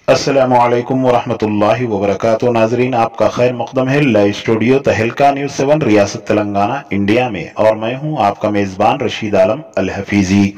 अस्सलामु अलैकुम वरहमतुल्लाहि वबरकातुहू। नाजरीन, आपका खैर मकदम है लाइव स्टूडियो तहलका न्यूज़ 7 रियासत तेलंगाना इंडिया में, और मैं हूं आपका मेज़बान रशीद आलम अल हफीज़ी।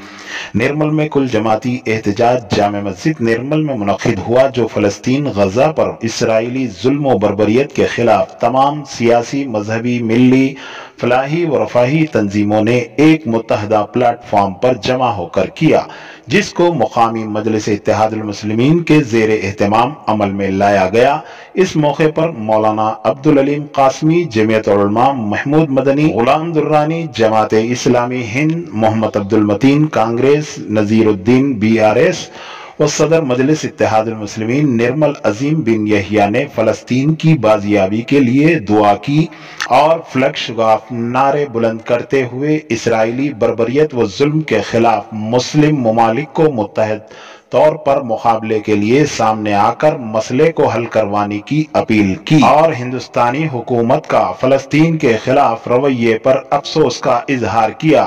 निर्मल में कुल जमाती एहतजाज जामे मस्जिद निर्मल में मुनक्किद हुआ, जो फ़लस्तीन गज़ा पर इसराइली जुल्म व बर्बरियत के खिलाफ तमाम सियासी, मजहबी, मिली, फलाही व रफाही तंजीमों ने एक मुत्तहदा प्लेटफॉर्म पर जमा होकर किया, जिसको मुकामी मजलिस इत्तेहादुल मुस्लिमीन के ज़ेरे एहतमाम अमल में लाया गया। इस मौके पर मौलाना अब्दुल अलीम कासमी, जमीयत उलमा महमूद मदनी, गुलाम दुर्रानी, जमात इस्लामी हिंद, मोहम्मद अब्दुल मतीन कांग्रेस, नज़ीरुद्दीन BRS और सदर मजलिस इत्तेहादुल मुस्लिमीन निर्मल अजीम बिन यहिया ने फ़लस्तीन की बाजियाबी के लिए दुआ की और फ्लैग नारे बुलंद करते हुए इसराइली बर्बरियत व जुल्म के खिलाफ मुस्लिम ममालिक को मुत्तहद तौर पर मुकाबले के लिए सामने आकर मसले को हल करवाने की अपील की, और हिंदुस्तानी हुकूमत का फ़लस्तीन के खिलाफ रवैये पर अफसोस का इजहार किया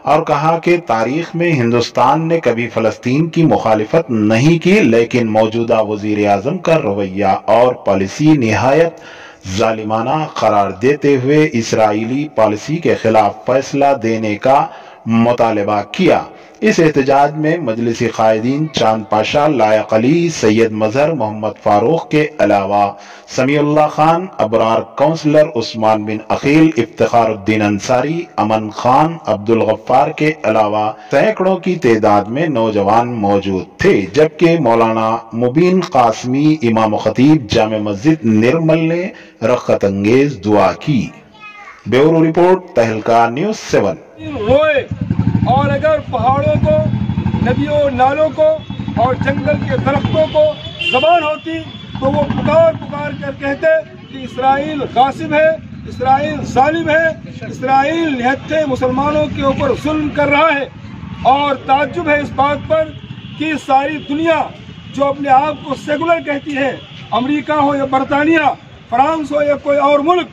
और कहा कि तारीख में हिंदुस्तान ने कभी फ़लस्तीन की मुखालिफत नहीं की, लेकिन मौजूदा वज़ीर आज़म का रवैया और पॉलिसी निहायत जालिमाना करार देते हुए इसराइली पॉलिसी के खिलाफ फैसला देने का मुतालबा किया। इस एहतजाज में मजलिसी कायदीन चांद पाशा, लायक अली, सैयद मजहर, मोहम्मद फारूक के अलावा समीउल्लाह खान, अबरार काउंसलर उस्मान बिन अकील, इफ्तिखारुद्दीन अंसारी, अमन खान, अब्दुल गफ्फार के अलावा सैकड़ों की तादाद में नौजवान मौजूद थे। जबकि मौलाना मुबीन कासमी, इमाम खतीब जामे मस्जिद निर्मल ने रख्खत अंगेज दुआ की। ब्यूरो रिपोर्ट तहलका न्यूज़ 7। और अगर पहाड़ों को, नदियों, नालों को और जंगल के दरख्तों को ज़बान होती तो वो पुकार पुकार कर कहते कि इसराइल गासिब है, इसराइल जालिम है, इसराइल निहत्थे मुसलमानों के ऊपर जुल्म कर रहा है। और ताज्जुब है इस बात पर कि सारी दुनिया जो अपने आप को सेकुलर कहती है, अमेरिका हो या बरतानिया, फ्रांस हो या कोई और मुल्क,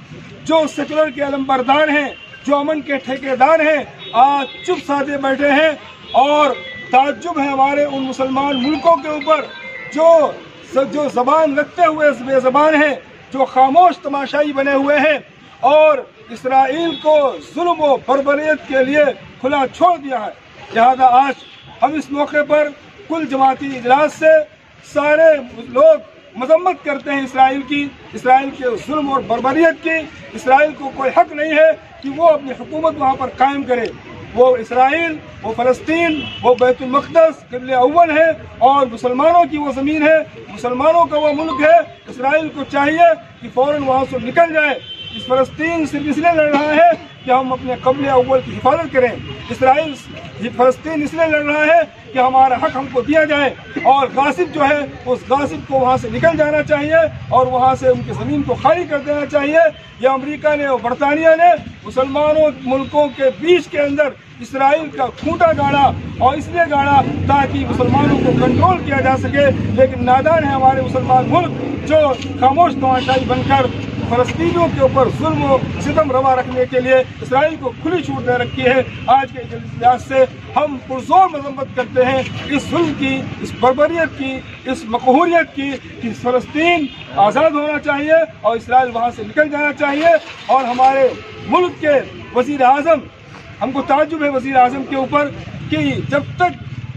जो सेकुलर के अलमबरदार हैं, जो अमन के ठेकेदार हैं, आज चुप साधे बैठे हैं। और ताज्जुब है हमारे उन मुसलमान मुल्कों के ऊपर जो ज़बान रखते हुए बेज़बान हैं, जो खामोश तमाशाई बने हुए हैं और इसराइल को जुल्म व बर्बरियत के लिए खुला छोड़ दिया है। लिहाजा आज हम इस मौके पर कुल जमाती इजलास से सारे लोग मजम्मत करते हैं इसराइल की, इसराइल के जुल्म और बर्बरियत की। इसराइल को कोई हक नहीं है कि वो अपनी हुकूमत वहाँ पर कायम करे। वो इसराइल, वो फ़लस्तीन, वो बैतुल मक़दस क़िबले अव्वल है और मुसलमानों की वो ज़मीन है, मुसलमानों का वो मुल्क है। इसराइल को चाहिए कि फ़ौरन वहाँ से निकल जाए। इस फ़लस्तीन सिर्फ इसलिए लड़ रहा है कि हम अपने क़िबले अव्वल की हिफाजत करें। इसराइल फ़लस्तीन इसलिए लड़ रहा है कि हमारा हक हमको दिया जाए, और गासिब जो है उस गासिब को वहाँ से निकल जाना चाहिए और वहाँ से उनकी ज़मीन को खाली कर देना चाहिए। यह अमेरिका ने और बरतानिया ने मुसलमानों मुल्कों के बीच के अंदर इसराइल का खूंटा गाड़ा, और इसलिए गाड़ा ताकि मुसलमानों को कंट्रोल किया जा सके। लेकिन नादान है हमारे मुसलमान मुल्क जो खामोश तमाशाई बनकर फ़लस्तीनियों के ऊपर जुल्म व सितम रवा रखने के लिए इसराइल को खुली छूट दे रखी है। आज के इजलास से हम पुरजोर मजम्मत करते हैं इस जुल्म की, इस बर्बरियत की, इस मकहूरियत की कि फ़लस्तीन आज़ाद होना चाहिए और इसराइल वहाँ से निकल जाना चाहिए। और हमारे मुल्क के वज़ीर आज़म, हमको ताज्जुब है वज़ीर आज़म के ऊपर कि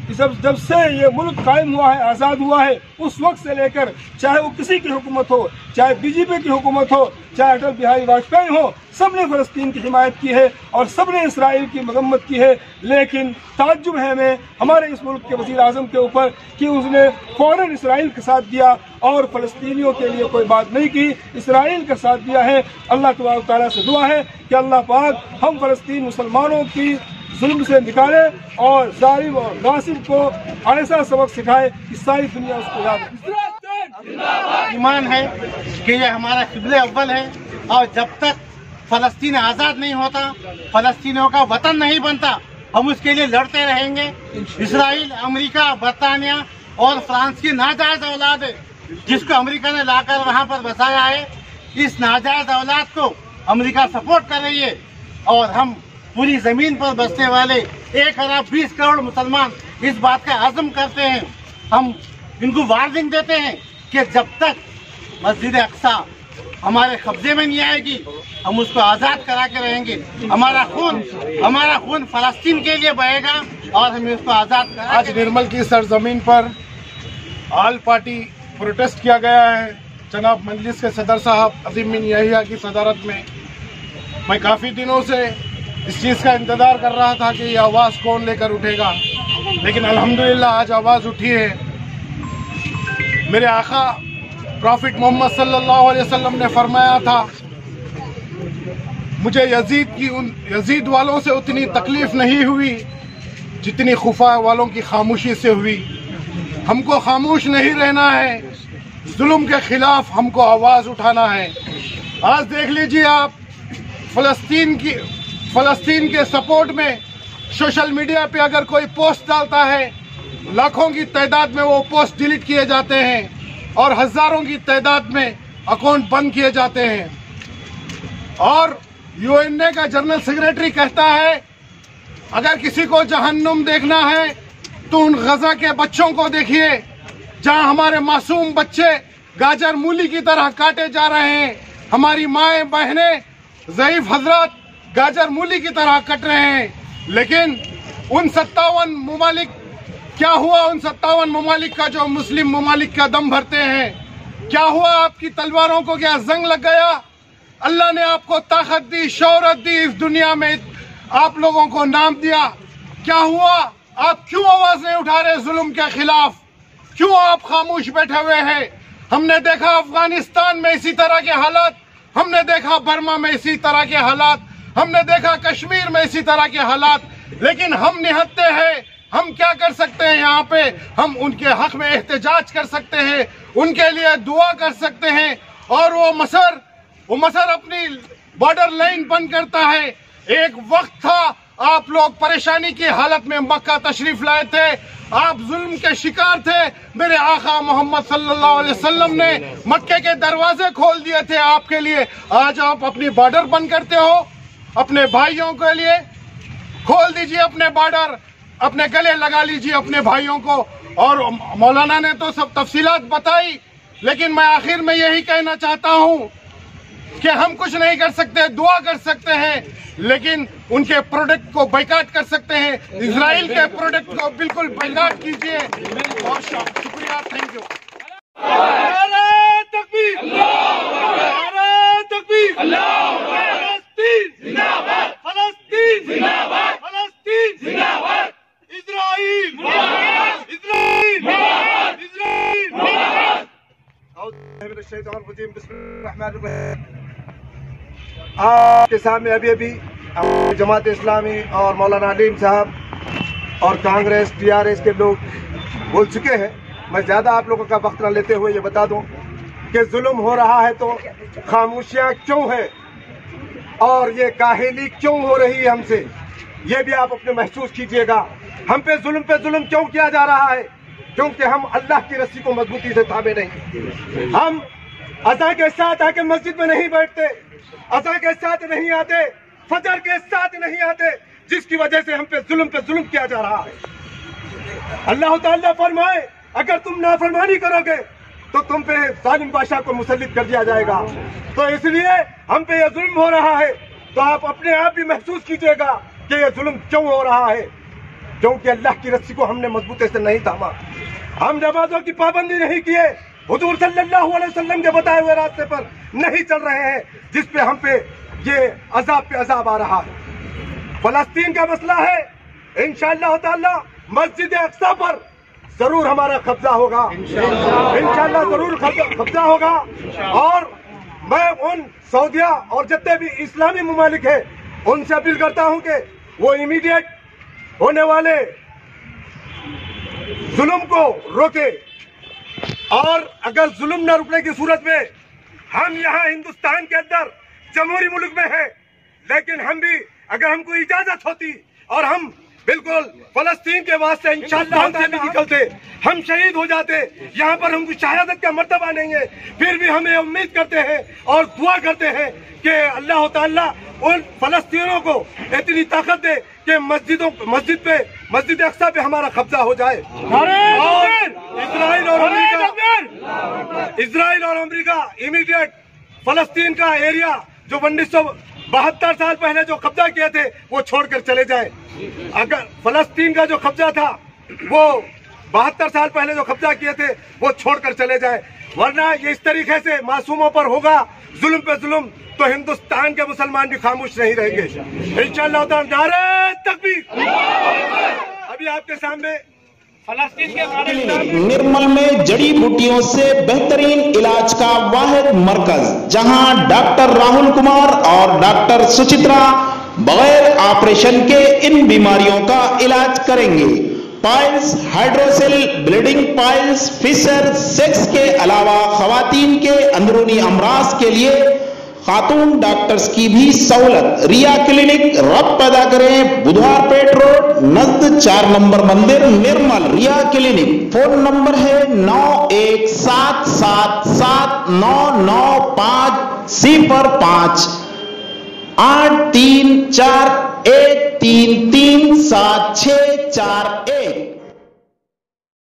जब से ये मुल्क कायम हुआ है, आज़ाद हुआ है, उस वक्त से लेकर चाहे वो किसी की हुकूमत हो, चाहे BJP की हुकूमत हो, चाहे अटल बिहारी वाजपेयी हो, सब ने फ़लस्तीन की हिमायत की है और सब ने इसराइल की मजम्मत की है। लेकिन ताज्जुब है हमें हमारे इस मुल्क के वज़ीर आज़म के ऊपर कि उसने फ़ौरन इसराइल का साथ दिया और फ़लस्तीनियों के लिए कोई बात नहीं की, इसराइल का साथ दिया है। अल्लाह तबारक तआला से दुआ है कि अल्लाह पाक हम फ़लस्तीन मुसलमानों की जुल्म से निकाले और जालिम और गासिब को ऐसा सबक सिखाए कि सारी दुनिया उसको याद रखे। ईमान है कि ये हमारा क़िबले अव्वल है, और जब तक फ़लस्तीन आज़ाद नहीं होता, फ़लस्तीनियों का वतन नहीं बनता, हम उसके लिए लड़ते रहेंगे। इसराइल, अमेरिका, बरतानिया और फ्रांस की नाजायज़ औलाद है, जिसको अमेरिका ने लाकर वहाँ पर बसाया है। इस नाजायज़ औलाद को अमेरिका सपोर्ट कर रही है, और हम पूरी ज़मीन पर बसने वाले 1 अरब 20 करोड़ मुसलमान इस बात का आज़म करते हैं। हम इनको वार्निंग देते हैं कि जब तक मस्जिद अक्सा हमारे कब्जे में नहीं आएगी हम उसको आज़ाद करा के रहेंगे। हमारा खून फलस्तीन के लिए बहेगा और हमें उसको आज़ाद करा। आज निर्मल की सरजमीन पर ऑल पार्टी प्रोटेस्ट किया गया है जनाब मजलिस के सदर साहब अजीम बिन यहिया की सदारत में। मैं काफ़ी दिनों से इस चीज़ का इंतज़ार कर रहा था कि ये आवाज़ कौन लेकर उठेगा, लेकिन अल्हम्दुलिल्लाह आज आवाज़ उठी है। मेरे आका प्रॉफिट मोहम्मद सल्लल्लाहु अलैहि वसल्लम ने फरमाया था, मुझे यजीद वालों से उतनी तकलीफ नहीं हुई जितनी खुफा वालों की खामोशी से हुई। हमको खामोश नहीं रहना है, जुल्म के खिलाफ हमको आवाज़ उठाना है। आज देख लीजिए आप, फ़लस्तीन के सपोर्ट में सोशल मीडिया पे अगर कोई पोस्ट डालता है, लाखों की तादाद में वो पोस्ट डिलीट किए जाते हैं और हज़ारों की तादाद में अकाउंट बंद किए जाते हैं। और यूएनए का जनरल सेक्रेटरी कहता है अगर किसी को जहन्नुम देखना है तो उन गजा के बच्चों को देखिए जहां हमारे मासूम बच्चे गाजर मूली की तरह काटे जा रहे हैं। हमारी माएँ बहनें ज़ईफ हजरत गाजर मूली की तरह कट रहे हैं। लेकिन उन 57 ममालिक क्या हुआ? उन 57 ममालिक का जो मुस्लिम ममालिक का दम भरते हैं, क्या हुआ? आपकी तलवारों को क्या जंग लग गया? अल्लाह ने आपको ताकत दी, शोहरत दी, इस दुनिया में आप लोगों को नाम दिया, क्या हुआ? आप क्यों आवाज नहीं उठा रहे जुल्म के खिलाफ? क्यों आप खामोश बैठे हुए हैं? हमने देखा अफगानिस्तान में इसी तरह के हालात, हमने देखा बर्मा में इसी तरह के हालात, हमने देखा कश्मीर में इसी तरह के हालात, लेकिन हम निहत्ते हैं। हम क्या कर सकते हैं? यहाँ पे हम उनके हक में एहतजाज कर सकते हैं, उनके लिए दुआ कर सकते हैं। और वो मसर अपनी बॉर्डर लाइन बंद करता है। एक वक्त था आप लोग परेशानी की हालत में मक्का तशरीफ लाए थे, आप जुल्म के शिकार थे। मेरे आका मोहम्मद सल्लल्लाहु अलैहि वसल्लम ने मक्के के दरवाजे खोल दिए थे आपके लिए। आज आप अपनी बॉर्डर बंद करते हो। अपने भाइयों के लिए खोल दीजिए अपने बॉर्डर, अपने गले लगा लीजिए अपने भाइयों को। और मौलाना ने तो सब तफसीलात बताई, लेकिन मैं आखिर में यही कहना चाहता हूँ कि हम कुछ नहीं कर सकते, दुआ कर सकते हैं, लेकिन उनके प्रोडक्ट को बाइकाट कर सकते हैं। इजराइल के प्रोडक्ट को बिल्कुल बाइकाट कीजिए। बहुत शुक्रिया, थैंक यू। नारे तकबीर, नारे तकबीर, फलस्तीन जिंदाबाद, फलस्तीन जिंदाबाद, फलस्तीन जिंदाबाद, इजराइल मुर्दाबाद, इजराइल मुर्दाबाद, इजराइल मुर्दाबाद। आपके सामने अभी जमात इस्लामी और मौलाना अलीम साहब और कांग्रेस टीआरएस के लोग बोल चुके हैं। मैं ज़्यादा आप लोगों का वक्त न लेते हुए ये बता दूं कि जुल्म हो रहा है तो खामोशियाँ क्यों है और ये काहिली क्यों हो रही है हमसे, ये भी आप अपने महसूस कीजिएगा। हम पे जुल्म क्यों किया जा रहा है? क्योंकि हम अल्लाह की रस्सी को मजबूती से थामे नहीं। हम अज़ा के साथ आके मस्जिद में नहीं बैठते, अज़ा के साथ नहीं आते, फजर के साथ नहीं आते, जिसकी वजह से हम पे जुल्म किया जा रहा है। अल्लाह ताला फरमाए अगर तुम नाफरमानी करोगे तो तुम पे जालिम बादशाह को मुसल्लित कर दिया जाएगा। तो इसलिए हम पे ये जुल्म हो रहा है, तो आप अपने आप भी महसूस कीजिएगा कि ये जुल्म क्यों हो रहा है। क्योंकि अल्लाह की रस्सी को हमने मजबूती से नहीं थामा, हम नमाजों की पाबंदी नहीं किए, हुजूर सल्लल्लाहु अलैहि वसल्लम के बताए हुए रास्ते पर नहीं चल रहे हैं, जिस पे हम पे ये अजाब पे अजाब आ रहा है। फलस्तीन का मसला है, इंशाअल्लाह ताला मस्जिद अक्सा पर जरूर हमारा कब्जा होगा, इंशाअल्लाह जरूर कब्जा होगा। और मैं उन सऊदिया और जितने भी इस्लामी ममालिक है उनसे अपील करता हूं कि वो इमीडिएट होने वाले जुल्म को रोके। और अगर जुल्म न रुकने की सूरत में हम यहाँ हिंदुस्तान के अंदर जमहूरी मुल्क में है, लेकिन हम भी अगर हमको इजाजत होती और हम बिल्कुल फलस्तीन के वास्ते इंशाअल्लाह से भी निकलते, हम शहीद हो जाते, यहाँ पर हमको शहादत का मर्तबा नहीं है, फिर भी हमें उम्मीद करते हैं और दुआ करते हैं कि अल्लाह ताला उन फलस्तीनियों को इतनी ताकत दे कि मस्जिद पे मस्जिद अक्सा पे हमारा कब्जा हो जाए और इजराइल और अमेरिका इमीडिएट फलस्तीन का एरिया जो 1972 साल पहले जो कब्जा किए थे वो छोड़कर चले जाए। अगर फलस्तीन का जो कब्जा था वो 72 साल पहले जो कब्जा किए थे वो छोड़कर चले जाए, वरना ये इस तरीके से मासूमों पर होगा जुल्म पे जुल्म तो हिंदुस्तान के मुसलमान भी खामोश नहीं रहेंगे इंशाअल्लाह ताला। नारे तकबीर। अभी आपके सामने फलस्तीन के निर्मल में जड़ी बूटियों से बेहतरीन इलाज का वाहिद मरकज, जहां डॉक्टर राहुल कुमार और डॉक्टर सुचित्रा बगैर ऑपरेशन के इन बीमारियों का इलाज करेंगे। Piles, hydrocele, bleeding piles, fissure, sex के अलावा खवातीन के अंदरूनी अमराज के लिए खातून डॉक्टर्स की भी सहूलत। रिया क्लिनिक, रब पैदा करें, बुधवार पेट रोड नजद 4 नंबर मंदिर, निर्मल। रिया क्लिनिक फोन नंबर है 9177799505 8341337641।